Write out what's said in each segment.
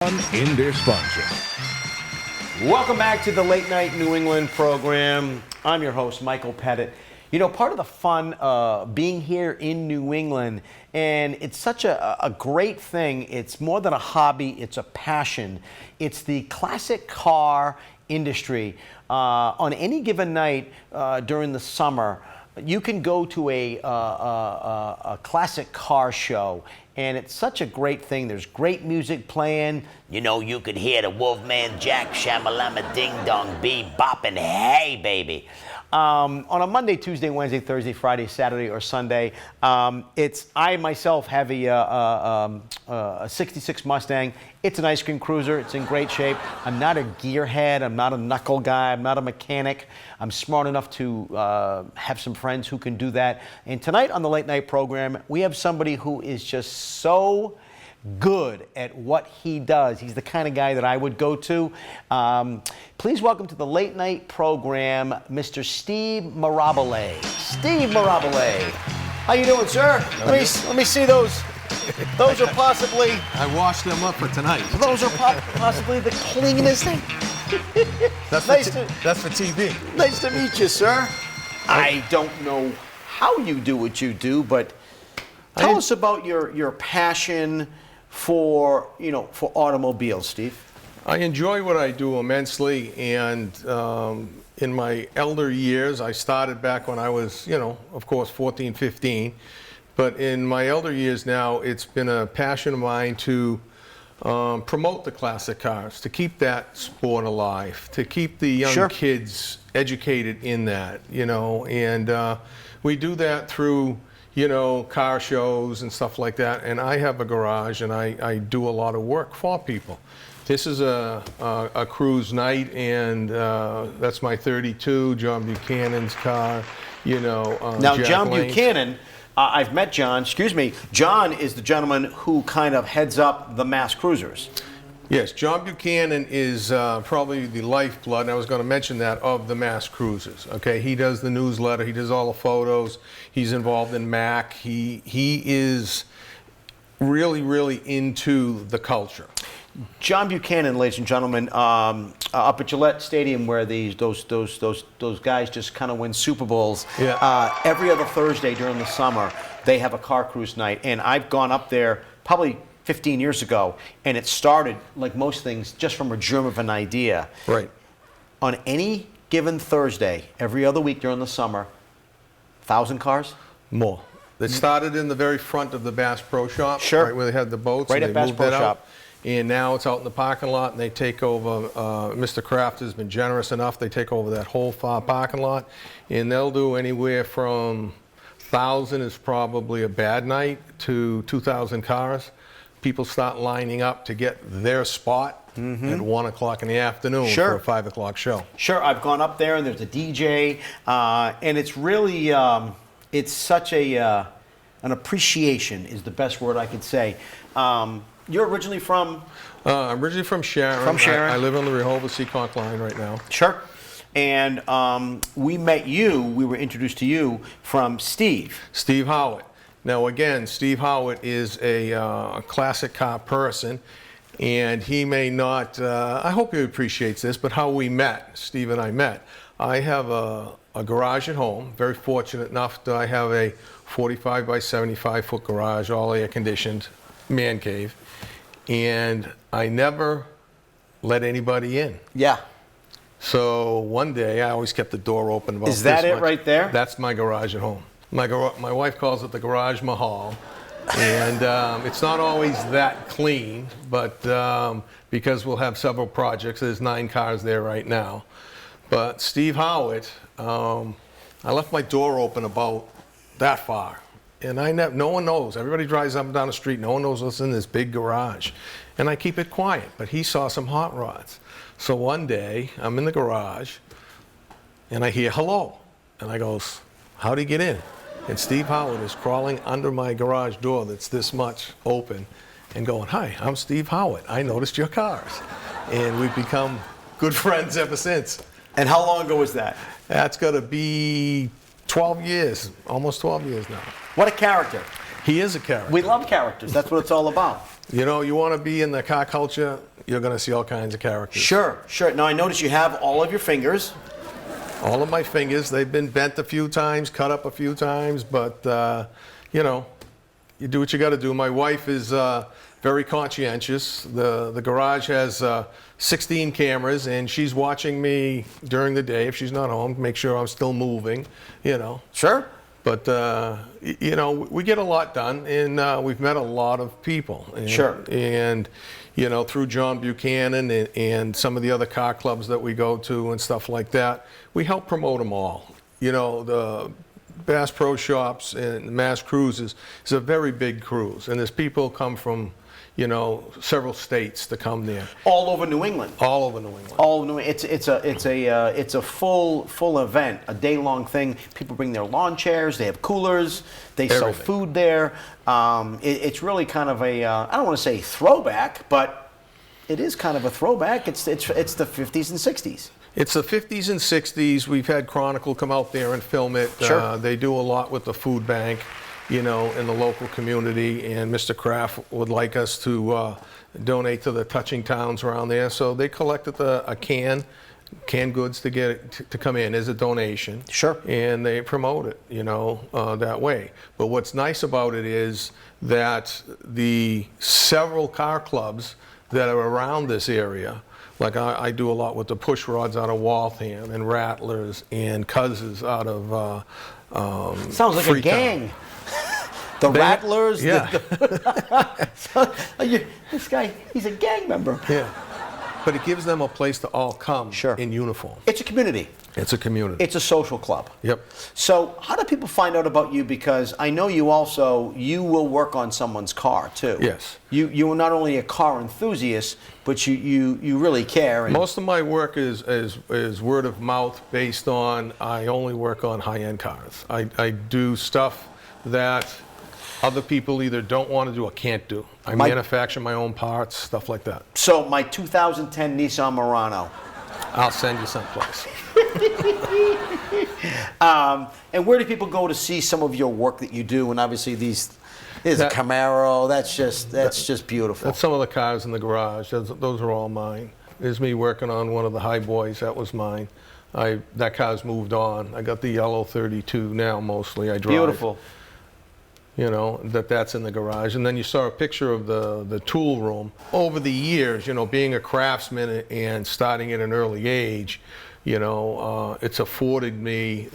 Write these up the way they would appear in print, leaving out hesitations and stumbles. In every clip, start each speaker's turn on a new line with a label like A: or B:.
A: in their sponsor.
B: Welcome back to the Late Night New England program. I'm your host, Michael Pettit. You know, part of the fun being here in New England, and it's such a great thing. It's more than a hobby, it's a passion. It's the classic car industry. On any given night during the summer, you can go to a classic car show, and it's such a great thing. There's great music playing. You know, you could hear the Wolfman Jack Shamalama Ding Dong be bopping, hey baby. On a Monday, Tuesday, Wednesday, Thursday, Friday, Saturday, or Sunday, I myself have a 66 Mustang. It's an ice cream cruiser. It's in great shape. I'm not a gearhead. I'm not a knuckle guy. I'm not a mechanic. I'm smart enough to have some friends who can do that. And tonight on the Late Night program, we have somebody who is just so good at what he does. He's the kind of guy that I would go to. Please welcome to the Late Night program, Mr. Steve Mirabile. Steve Mirabile. How you doing, sir? Let me see those. Those are possibly...
C: I washed them up for tonight.
B: Those are possibly the cleanest thing.
C: That's for TV.
B: Nice to meet you, sir. I don't know how you do what you do, but tell us about your passion for automobiles, Steve.
C: I enjoy what I do immensely, and in my elder years, I started back when I was, of course, 14, 15. But in my elder years now, it's been a passion of mine to promote the classic cars, to keep that sport alive, to keep the young kids educated in that, and we do that through, car shows and stuff like that. And I have a garage, and I do a lot of work for people. This is a cruise night, and that's my 32, John Buchanan's car,
B: Now,
C: Jack
B: John
C: Lane's.
B: Buchanan, I've met John. Excuse me. John is the gentleman who kind of heads up the mass cruisers.
C: Yes, John Buchanan is probably the lifeblood, and I was going to mention that, of the mass cruisers. Okay, he does the newsletter, he does all the photos, he's involved in MAC. He is really, really into the culture.
B: John Buchanan, ladies and gentlemen, up at Gillette Stadium, where those guys just kind of win Super Bowls.
C: Yeah.
B: Every other Thursday during the summer, they have a car cruise night, and I've gone up there probably 15 years ago, and it started, like most things, just from a germ of an idea.
C: Right.
B: On any given Thursday, every other week during the summer, 1,000 cars?
C: More. It started in the very front of the Bass Pro Shop,
B: Sure.
C: right where they had the boats.
B: Right
C: and
B: at
C: they
B: Bass
C: moved
B: Pro
C: it out.
B: Shop.
C: And now it's out in the parking lot, and they take over, Mr. Kraft has been generous enough, they take over that whole far parking lot, and they'll do anywhere from 1,000 is probably a bad night to 2,000 cars. People start lining up to get their spot at 1 o'clock in the afternoon for a 5 o'clock show.
B: Sure, I've gone up there, and there's a DJ, and it's really, it's such an appreciation is the best word I could say. You're originally from?
C: I'm originally from Sharon.
B: From Sharon.
C: I live on the Rehoboth-Seekonk line right now.
B: Sure. And we were introduced to you from Steve.
C: Steve Howard. Now again, Steve Howard is a classic car person, and he may not, I hope he appreciates this, but how we met, Steve and I met. I have a garage at home, very fortunate enough that I have a 45 by 75 foot garage, all air conditioned, man cave. And I never let anybody in.
B: Yeah.
C: So one day, I always kept the door open about
B: Is that
C: this
B: it
C: much.
B: right there?
C: That's my garage at home. My wife calls it the Garage Mahal. And it's not always that clean, but because we'll have several projects, there's 9 cars there right now. But Steve Howard, I left my door open about that far. And no one knows. Everybody drives up and down the street. No one knows what's in this big garage. And I keep it quiet. But he saw some hot rods. So one day, I'm in the garage, and I hear, hello. And I goes, how'd he get in? And Steve Howard is crawling under my garage door that's this much open and going, hi, I'm Steve Howard. I noticed your cars. And we've become good friends ever since.
B: And how long ago was that?
C: That's got to be 12 years, almost 12 years now.
B: What a character.
C: He is a character.
B: We love characters. That's what it's all about.
C: You know, you want to be in the car culture, you're going to see all kinds of characters.
B: Sure, sure. Now I notice you have all of your fingers.
C: All of my fingers, they've been bent a few times, cut up a few times, but you know, you do what you got to do. My wife is very conscientious. The garage has 16 cameras, and she's watching me during the day if she's not home to make sure I'm still moving, you know.
B: Sure.
C: But, you know, we get a lot done, and we've met a lot of people. And,
B: Sure.
C: And, you know, through John Buchanan and some of the other car clubs that we go to and stuff like that, we help promote them all. You know, the Bass Pro Shops and Mass Cruises is a very big cruise, and there's people come from, you know, several states to come there.
B: All over New England.
C: All over New England.
B: All over New England. It's a full event, a day-long thing. People bring their lawn chairs. They have coolers. They sell
C: Everything.
B: food there. It's really kind of a I don't want to say throwback, but it is kind of a throwback. It's the 50s and 60s.
C: It's the 50s and 60s. We've had Chronicle come out there and film it.
B: Sure.
C: They do a lot with the food bank, you know, in the local community, and Mr. Kraft would like us to donate to the touching towns around there. So they collected canned goods to come in as a donation.
B: Sure.
C: And they promote it, you know, that way. But what's nice about it is that the several car clubs that are around this area, like I do a lot with the push rods out of Waltham and Rattlers and Cousins out of
B: Sounds like
C: Freetown.
B: a gang. The Rattlers.
C: Yeah.
B: This guy, he's a gang member.
C: Yeah. But it gives them a place to all come
B: Sure.
C: in uniform.
B: It's a community.
C: It's a community.
B: It's a social club.
C: Yep.
B: So how do people find out about you? Because I know you will work on someone's car too.
C: Yes.
B: You are not only a car enthusiast, but you really care. And
C: Most of my work is word of mouth based on I only work on high-end cars. I do stuff that other people either don't want to do or can't do. I manufacture my own parts, stuff like that.
B: So my 2010 Nissan Murano.
C: I'll send you someplace.
B: And where do people go to see some of your work that you do? And obviously there's a Camaro. That's just beautiful.
C: That's some of the cars in the garage. Those are all mine. There's me working on one of the High Boys. That was mine. That car's moved on. I got the yellow 32 now mostly. I drive.
B: Beautiful.
C: You know, that's in the garage. And then you saw a picture of the tool room. Over the years, you know, being a craftsman and starting at an early age, you know, it's afforded me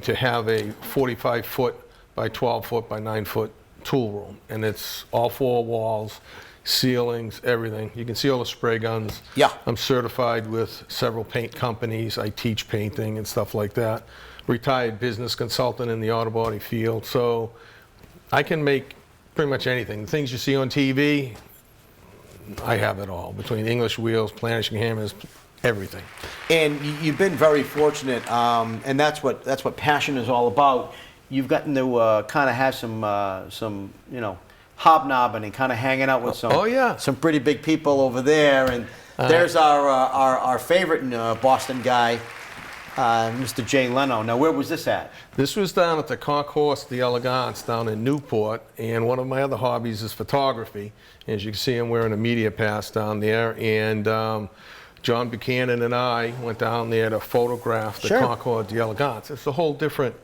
C: to have a 45-foot by 12-foot by 9-foot tool room. And it's all four walls, ceilings, everything. You can see all the spray guns.
B: Yeah.
C: I'm certified with several paint companies. I teach painting and stuff like that. Retired business consultant in the auto body field. So I can make pretty much anything. The things you see on TV, I have it all. Between English wheels, planishing hammers, everything.
B: And you've been very fortunate, and that's what passion is all about. You've gotten to kind of have some you know, hobnobbing and kind of hanging out with some pretty big people over there. And there's our favorite Boston guy, Mr. Jay Leno. Now, where was this at?
C: This was down at the Concourse d'Elegance down in Newport, and one of my other hobbies is photography. As you can see, I'm wearing a media pass down there, and John Buchanan and I went down there to photograph the Concourse d'Elegance. It's a whole different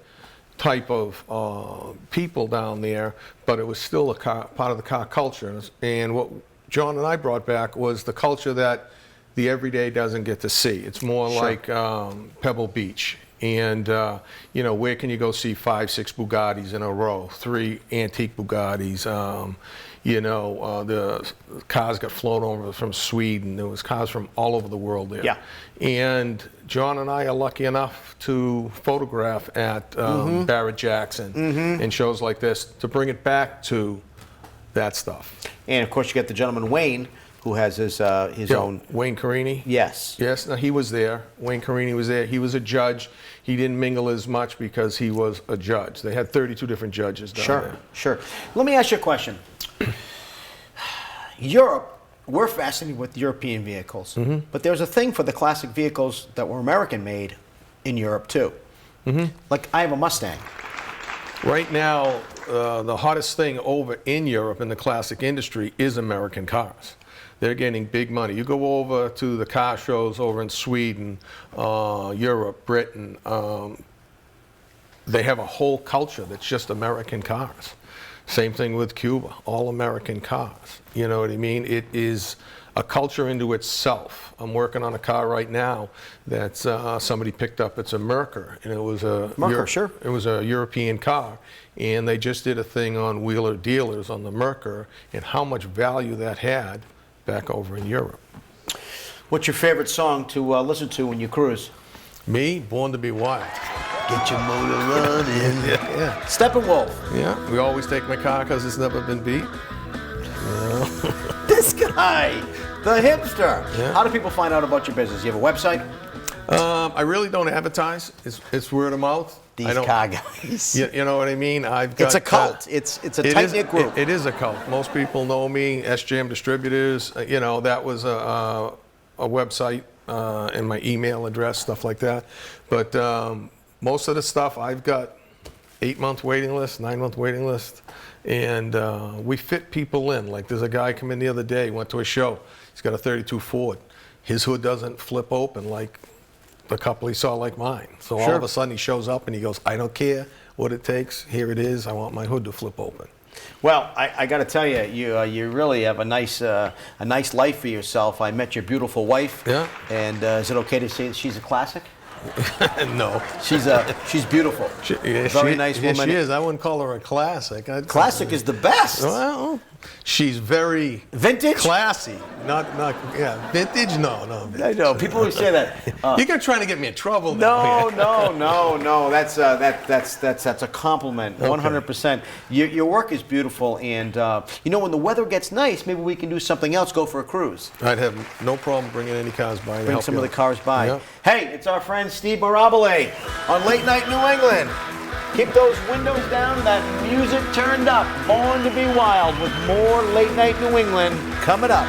C: type of people down there, but it was still part of the car culture. And what John and I brought back was the culture that the everyday doesn't get to see. It's more like Pebble Beach. And, you know, where can you go see 5, 6 Bugattis in a row, 3 antique Bugattis? You know, the cars got flown over from Sweden. There was cars from all over the world there.
B: Yeah.
C: And John and I are lucky enough to photograph at Barrett Jackson and shows like this to bring it back to that stuff.
B: And of course, you got the gentleman Wayne, who has his own.
C: Wayne Carini?
B: Yes.
C: Yes, no, he was there. Wayne Carini was there. He was a judge. He didn't mingle as much because he was a judge. They had 32 different judges down there.
B: Sure. Let me ask you a question. Europe, we're fascinated with European vehicles, but there's a thing for the classic vehicles that were American made in Europe too. Like I have a Mustang.
C: Right now, the hottest thing over in Europe in the classic industry is American cars. they're getting big money. You go over to the car shows over in Sweden, Europe, Britain, they have a whole culture that's just American cars. Same thing with Cuba, all American cars. You know what I mean? It is a culture into itself. I'm working on a car right now that somebody picked up. It's a Mercer, and it was a
B: Sure.
C: It was a European car, and they just did a thing on Wheeler Dealers on the Mercer and how much value that had back over in Europe.
B: What's your favorite song to listen to when you cruise?
C: Me, Born to Be Wild.
B: Get your motor running.
C: Yeah.
B: Steppenwolf.
C: Yeah. We always take my car because it's never been beat.
B: This guy, the hipster.
C: Yeah.
B: How do people find out about your business? You have a website?
C: I really don't advertise. It's word of mouth.
B: These car guys.
C: You know what I mean? I've got.
B: It's a cult. It's a tight-knit group.
C: It is a cult. Most people know me. SJM Distributors. You know, that was a website and my email address, stuff like that. But most of the stuff, I've got 8-month waiting list, 9-month waiting list, and we fit people in. Like there's a guy come in the other day, went to a show. He's got a 32 Ford. His hood doesn't flip open like the couple he saw like mine. So all of a sudden he shows up and he goes, I don't care what it takes. Here it is. I want my hood to flip open.
B: Well, I got to tell you, you really have a nice life for yourself. I met your beautiful wife.
C: Yeah.
B: And is it okay to say that she's a classic?
C: No.
B: She's beautiful. Very nice woman.
C: Yeah, she is. I wouldn't call her a classic.
B: Classic is the best.
C: Well, she's very
B: Vintage?
C: classy. Not vintage. No.
B: I know people always say that.
C: You're trying to get me in trouble now.
B: No. That's a compliment. 100%. Your work is beautiful, and when the weather gets nice, maybe we can do something else. Go for a cruise.
C: I'd have no problem bringing any cars by.
B: Bring some of the cars by.
C: Yeah.
B: Hey, it's our friend Steve Mirabile on Late Night New England. Keep those windows down and that music turned up. Born to be Wild with more Late Night New England coming up.